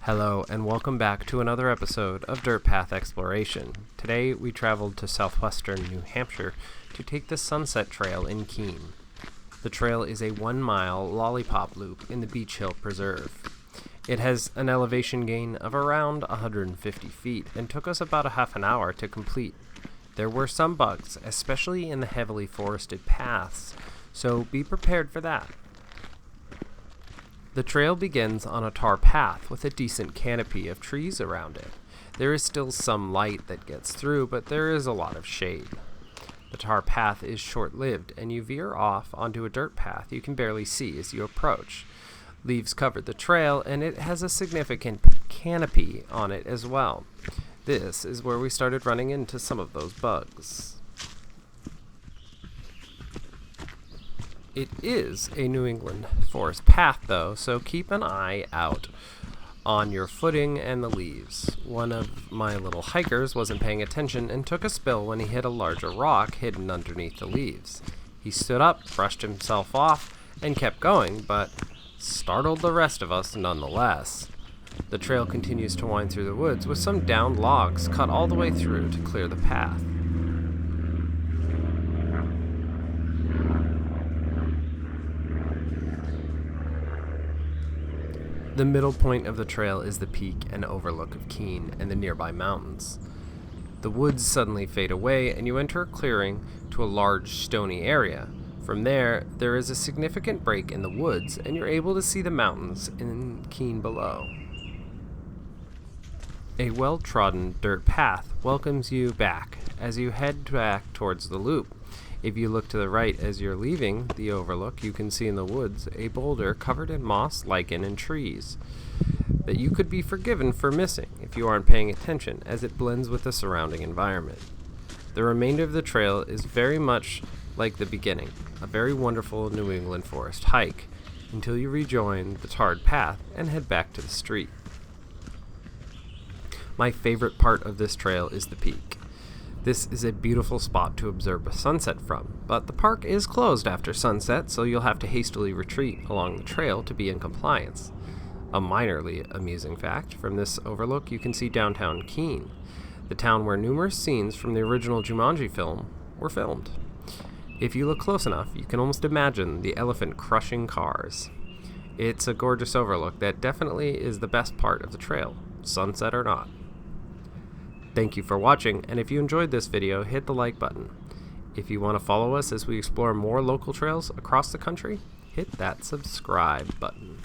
Hello and welcome back to another episode of Dirt Path Exploration. Today we traveled to southwestern New Hampshire to take the Sunset Trail in Keene. The trail is a 1-mile lollipop loop in the Beech Hill Preserve. It has an elevation gain of around 150 feet and took us about a half an hour to complete. There were some bugs, especially in the heavily forested paths, so be prepared for that. The trail begins on a tar path with a decent canopy of trees around it. There is still some light that gets through, but there is a lot of shade. The tar path is short-lived, and you veer off onto a dirt path you can barely see as you approach. Leaves cover the trail, and it has a significant canopy on it as well. This is where we started running into some of those bugs. It is a New England forest path, though, so keep an eye out on your footing and the leaves. One of my little hikers wasn't paying attention and took a spill when he hit a larger rock hidden underneath the leaves. He stood up, brushed himself off, and kept going, but startled the rest of us nonetheless. The trail continues to wind through the woods with some downed logs cut all the way through to clear the path. The middle point of the trail is the peak and overlook of Keene and the nearby mountains. The woods suddenly fade away and you enter a clearing to a large stony area. From there is a significant break in the woods and you're able to see the mountains in Keene below. A well-trodden dirt path welcomes you back as you head back towards the loop. If you look to the right as you're leaving the overlook, you can see in the woods a boulder covered in moss, lichen, and trees that you could be forgiven for missing if you aren't paying attention, as it blends with the surrounding environment. The remainder of the trail is very much like the beginning, a very wonderful New England forest hike, until you rejoin the tarred path and head back to the street. My favorite part of this trail is the peak. This is a beautiful spot to observe a sunset from, but the park is closed after sunset, so you'll have to hastily retreat along the trail to be in compliance. A minorly amusing fact, from this overlook you can see downtown Keene, the town where numerous scenes from the original Jumanji film were filmed. If you look close enough, you can almost imagine the elephant crushing cars. It's a gorgeous overlook that definitely is the best part of the trail, sunset or not. Thank you for watching, and if you enjoyed this video, hit the like button. If you want to follow us as we explore more local trails across the country, hit that subscribe button.